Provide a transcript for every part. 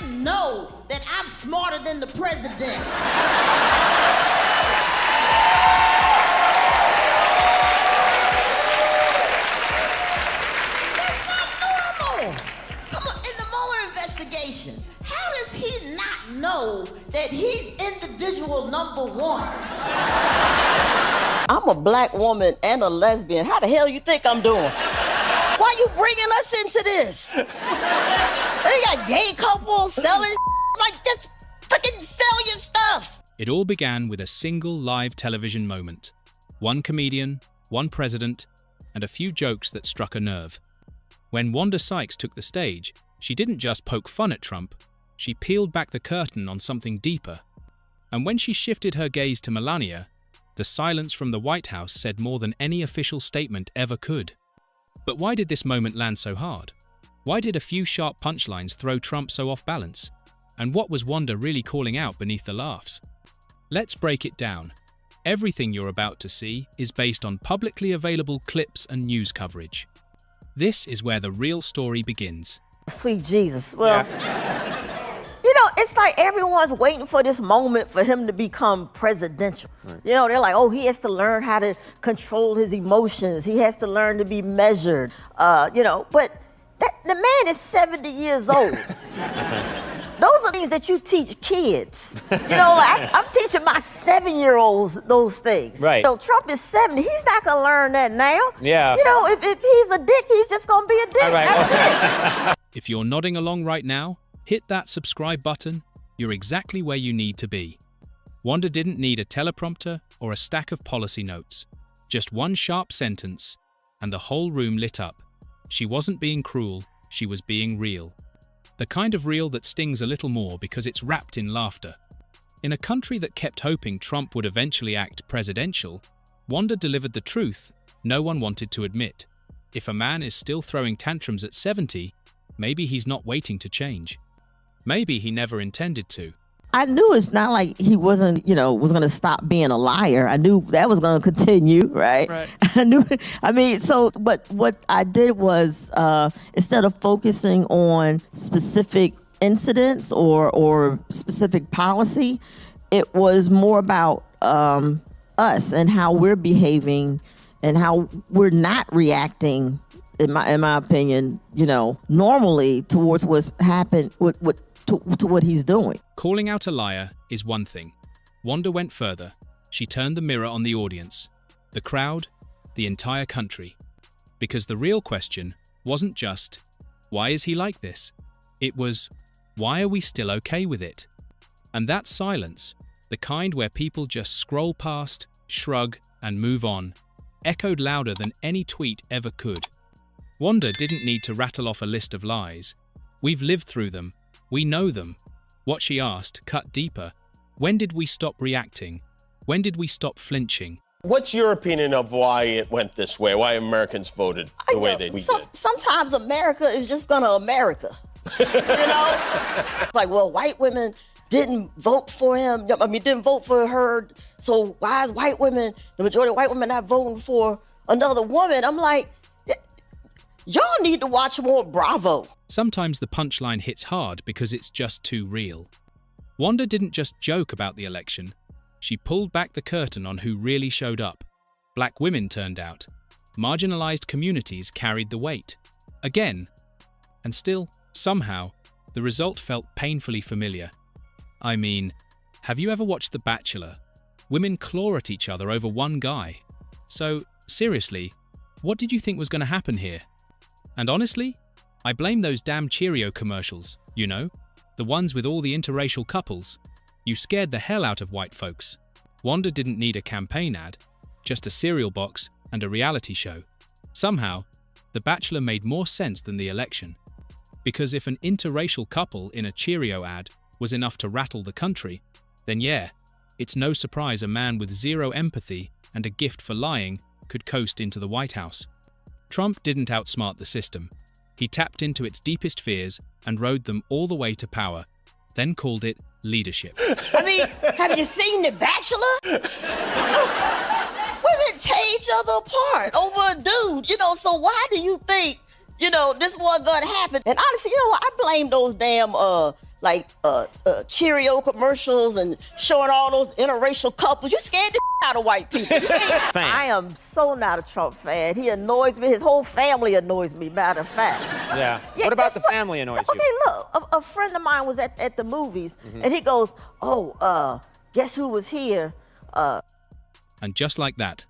know that I'm smarter than the president. That's not normal. Come on, in the Mueller investigation, how does he not know that he's individual number one? I'm a black woman and a lesbian. How the hell you think I'm doing? Why you bringing us into this? They got gay couples selling like, just freaking sell your stuff. It all began with a single live television moment. One comedian, one president, and a few jokes that struck a nerve. When Wanda Sykes took the stage, she didn't just poke fun at Trump, she peeled back the curtain on something deeper. And when she shifted her gaze to Melania, the silence from the White House said more than any official statement ever could. But why did this moment land so hard? Why did a few sharp punchlines throw Trump so off balance? And what was Wanda really calling out beneath the laughs? Let's break it down. Everything you're about to see is based on publicly available clips and news coverage. This is where the real story begins. Sweet Jesus. Well, you know, it's like everyone's waiting for this moment for him to become presidential. Right. You know, they're like, oh, he has to learn how to control his emotions. He has to learn to be measured. You know, but the man is 70 years old. Those are things that you teach kids. You know, like I'm teaching my 7-year-olds those things. Right. So Trump is 70. He's not going to learn that now. Yeah. You know, if he's a dick, he's just going to be a dick. Right. That's it. If you're nodding along right now, hit that subscribe button. You're exactly where you need to be. Wanda didn't need a teleprompter or a stack of policy notes. Just one sharp sentence, and the whole room lit up. She wasn't being cruel, she was being real. The kind of real that stings a little more because it's wrapped in laughter. In a country that kept hoping Trump would eventually act presidential, Wanda delivered the truth no one wanted to admit. If a man is still throwing tantrums at 70, maybe he's not waiting to change. Maybe he never intended to. I knew it's not like he wasn't, was going to stop being a liar. I knew that was going to continue, right? But what I did was, instead of focusing on specific incidents or specific policy, it was more about us and how we're behaving and how we're not reacting, in my opinion, normally towards what's happened, to what he's doing. Calling out a liar is one thing. Wanda went further. She turned the mirror on the audience, the crowd, the entire country. Because the real question wasn't just, why is he like this? It was, why are we still okay with it? And that silence, the kind where people just scroll past, shrug, and move on, echoed louder than any tweet ever could. Wanda didn't need to rattle off a list of lies. We've lived through them. We know them. What she asked cut deeper. When did we stop reacting? When did we stop flinching? What's your opinion of why it went this way? Why Americans voted the way they did? Sometimes America is just gonna America. Like, well, white women didn't vote for him. Didn't vote for her. So why is the majority of white women not voting for another woman? I'm like, y'all need to watch more Bravo. Sometimes the punchline hits hard because it's just too real. Wanda didn't just joke about the election. She pulled back the curtain on who really showed up. Black women turned out. Marginalized communities carried the weight. Again. And still, somehow, the result felt painfully familiar. I mean, have you ever watched The Bachelor? Women claw at each other over one guy. So, seriously, what did you think was going to happen here? And honestly, I blame those damn Cheerio commercials, the ones with all the interracial couples. You scared the hell out of white folks. Wanda didn't need a campaign ad, just a cereal box and a reality show. Somehow, The Bachelor made more sense than the election. Because if an interracial couple in a Cheerio ad was enough to rattle the country, then yeah, it's no surprise a man with zero empathy and a gift for lying could coast into the White House. Trump didn't outsmart the system. He tapped into its deepest fears and rode them all the way to power, then called it leadership. Have you seen The Bachelor? Women tear each other apart over a dude, so why do you think You know, this wasn't gonna happen. And honestly, you know what? I blame those damn Cheerio commercials and showing all those interracial couples. You scared the out of white people. I am so not a Trump fan. He annoys me. His whole family annoys me, matter of fact. Yeah. What about the family annoys you? Okay, look, a friend of mine was at the movies, and he goes, guess who was here? And just like that,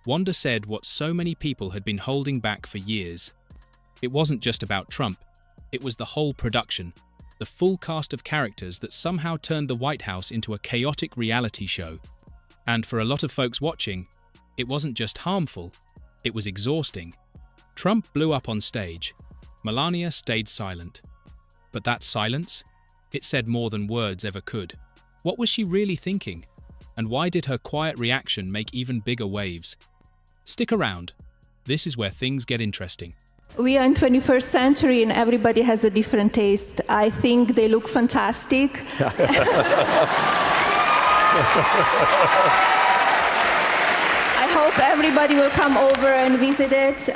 Wanda said what so many people had been holding back for years. It wasn't just about Trump. It was the whole production, the full cast of characters that somehow turned the White House into a chaotic reality show. And for a lot of folks watching, it wasn't just harmful, it was exhausting. Trump blew up on stage. Melania stayed silent. But that silence? It said more than words ever could. What was she really thinking? And why did her quiet reaction make even bigger waves? Stick around. This is where things get interesting. We are in 21st century and everybody has a different taste. I think they look fantastic. I hope everybody will come over and visit it.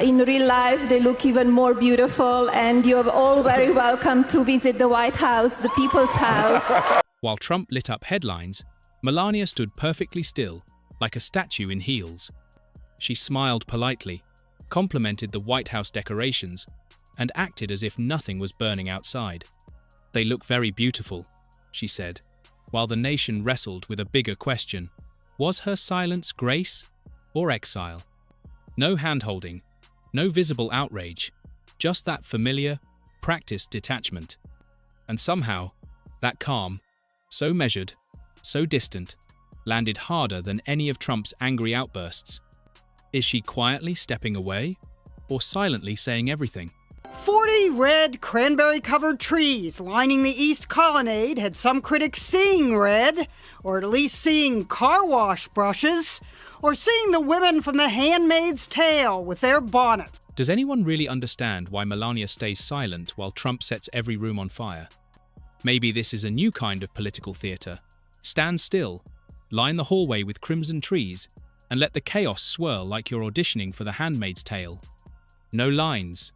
In real life, they look even more beautiful, and you're all very welcome to visit the White House, the people's house. While Trump lit up headlines, Melania stood perfectly still, like a statue in heels. She smiled politely, complimented the White House decorations, and acted as if nothing was burning outside. "They look very beautiful," she said, while the nation wrestled with a bigger question. Was her silence grace or exile? No hand-holding, no visible outrage, just that familiar, practiced detachment. And somehow, that calm, so measured, so distant, landed harder than any of Trump's angry outbursts. Is she quietly stepping away, or silently saying everything? 40 red cranberry-covered trees lining the East Colonnade had some critics seeing red, or at least seeing car wash brushes, or seeing the women from The Handmaid's Tale with their bonnet. Does anyone really understand why Melania stays silent while Trump sets every room on fire? Maybe this is a new kind of political theater. Stand still, line the hallway with crimson trees, and let the chaos swirl like you're auditioning for The Handmaid's Tale. No lines,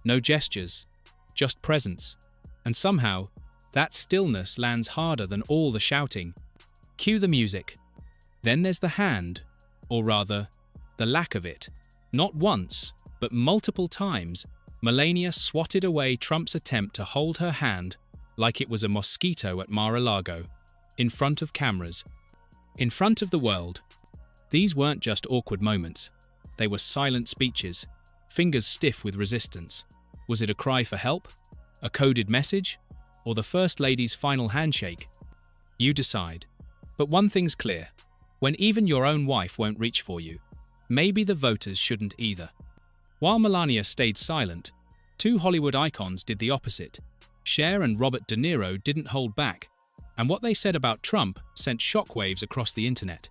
no gestures, just presence. And somehow, that stillness lands harder than all the shouting. Cue the music. Then there's the hand, or rather, the lack of it. Not once, but multiple times, Melania swatted away Trump's attempt to hold her hand like it was a mosquito at Mar-a-Lago, in front of cameras, in front of the world. These weren't just awkward moments. They were silent speeches, fingers stiff with resistance. Was it a cry for help? A coded message? Or the First Lady's final handshake? You decide. But one thing's clear. When even your own wife won't reach for you, maybe the voters shouldn't either. While Melania stayed silent, two Hollywood icons did the opposite. Cher and Robert De Niro didn't hold back, and what they said about Trump sent shockwaves across the internet.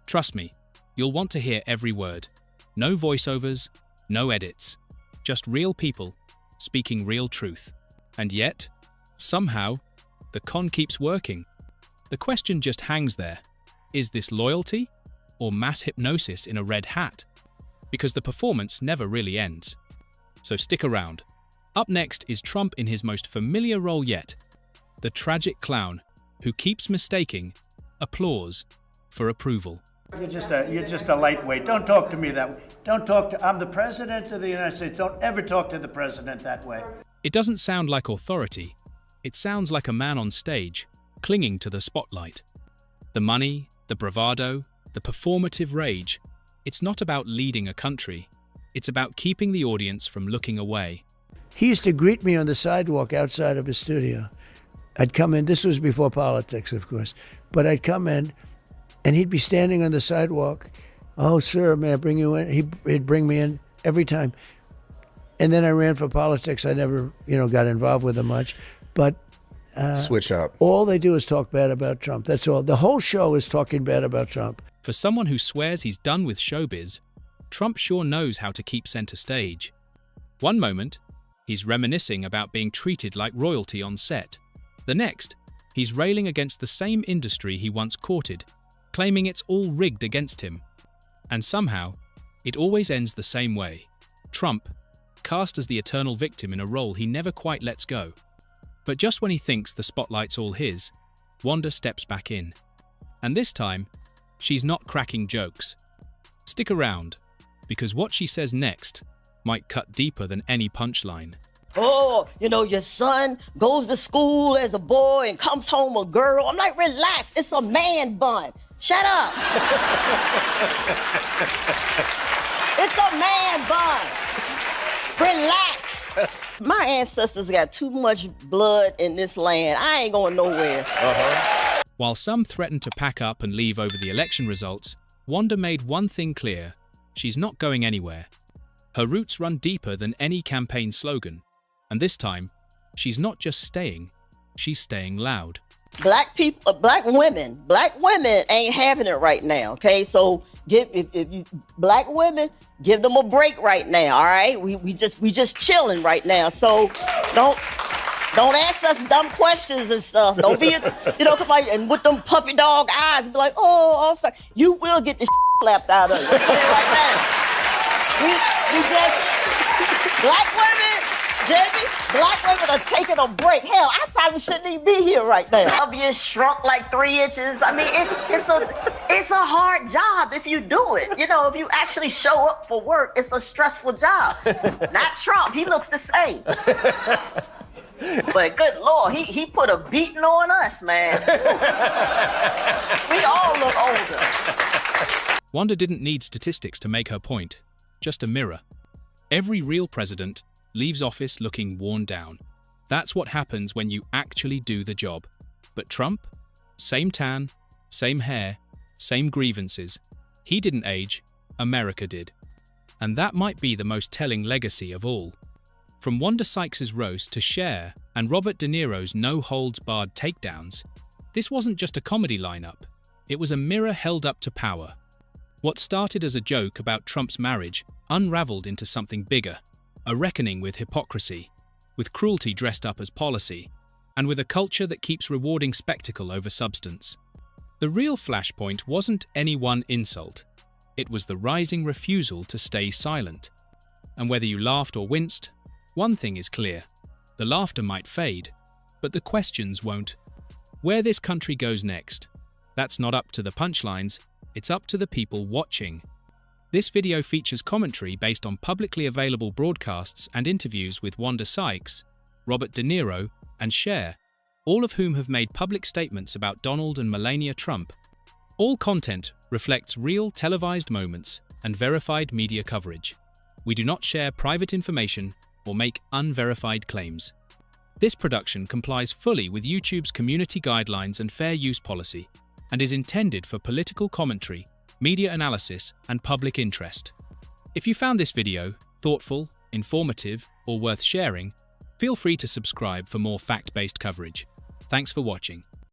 Trust me, you'll want to hear every word. No voiceovers, no edits. Just real people, speaking real truth. And yet, somehow, the con keeps working. The question just hangs there. Is this loyalty or mass hypnosis in a red hat? Because the performance never really ends. So stick around. Up next is Trump in his most familiar role yet, the tragic clown who keeps mistaking applause for approval. You're just a lightweight. Don't talk to me that way. I'm the president of the United States. Don't ever talk to the president that way. It doesn't sound like authority. It sounds like a man on stage, clinging to the spotlight. The money, the bravado, the performative rage. It's not about leading a country. It's about keeping the audience from looking away. He used to greet me on the sidewalk outside of his studio. I'd come in, this was before politics, of course, but I'd come in, and he'd be standing on the sidewalk. "Oh, sir, may I bring you in?" He'd bring me in every time. And then I ran for politics. I never, got involved with him much. But switch up. All they do is talk bad about Trump. That's all. The whole show is talking bad about Trump. For someone who swears he's done with showbiz, Trump sure knows how to keep center stage. One moment, he's reminiscing about being treated like royalty on set. The next, he's railing against the same industry he once courted, claiming it's all rigged against him. And somehow, it always ends the same way. Trump, cast as the eternal victim in a role he never quite lets go. But just when he thinks the spotlight's all his, Wanda steps back in. And this time, she's not cracking jokes. Stick around, because what she says next might cut deeper than any punchline. Oh, your son goes to school as a boy and comes home a girl. I'm like, relax, it's a man bun. Shut up. It's a man bun. Relax. My ancestors got too much blood in this land. I ain't going nowhere. While some threatened to pack up and leave over the election results, Wanda made one thing clear: she's not going anywhere. Her roots run deeper than any campaign slogan. And this time, she's not just staying, she's staying loud. Black women ain't having it right now, okay? So black women, give them a break right now, all right? We just chilling right now. So don't ask us dumb questions and stuff. Don't be, somebody and with them puppy dog eyes, be like, oh, I'm sorry. You will get the slapped out of you. I'll tell you right now. We just, black women, Jamie, black women are taking a break. Hell, I probably shouldn't even be here right now. I'm being shrunk like 3 inches. I mean, it's a hard job if you do it. If you actually show up for work, it's a stressful job. Not Trump, he looks the same. But good Lord, he put a beating on us, man. We all look older. Wanda didn't need statistics to make her point, just a mirror. Every real president leaves office looking worn down. That's what happens when you actually do the job. But Trump? Same tan, same hair, same grievances. He didn't age, America did. And that might be the most telling legacy of all. From Wanda Sykes' roast to Cher and Robert De Niro's no-holds-barred takedowns, this wasn't just a comedy lineup. It was a mirror held up to power. What started as a joke about Trump's marriage unraveled into something bigger. A reckoning with hypocrisy, with cruelty dressed up as policy, and with a culture that keeps rewarding spectacle over substance. The real flashpoint wasn't any one insult. It was the rising refusal to stay silent. And whether you laughed or winced, one thing is clear. The laughter might fade, but the questions won't. Where this country goes next, that's not up to the punchlines, it's up to the people watching. This video features commentary based on publicly available broadcasts and interviews with Wanda Sykes, Robert De Niro, and Cher, all of whom have made public statements about Donald and Melania Trump. All content reflects real televised moments and verified media coverage. We do not share private information or make unverified claims. This production complies fully with YouTube's community guidelines and fair use policy, and is intended for political commentary, media analysis, and public interest. If you found this video thoughtful, informative, or worth sharing, feel free to subscribe for more fact-based coverage. Thanks for watching.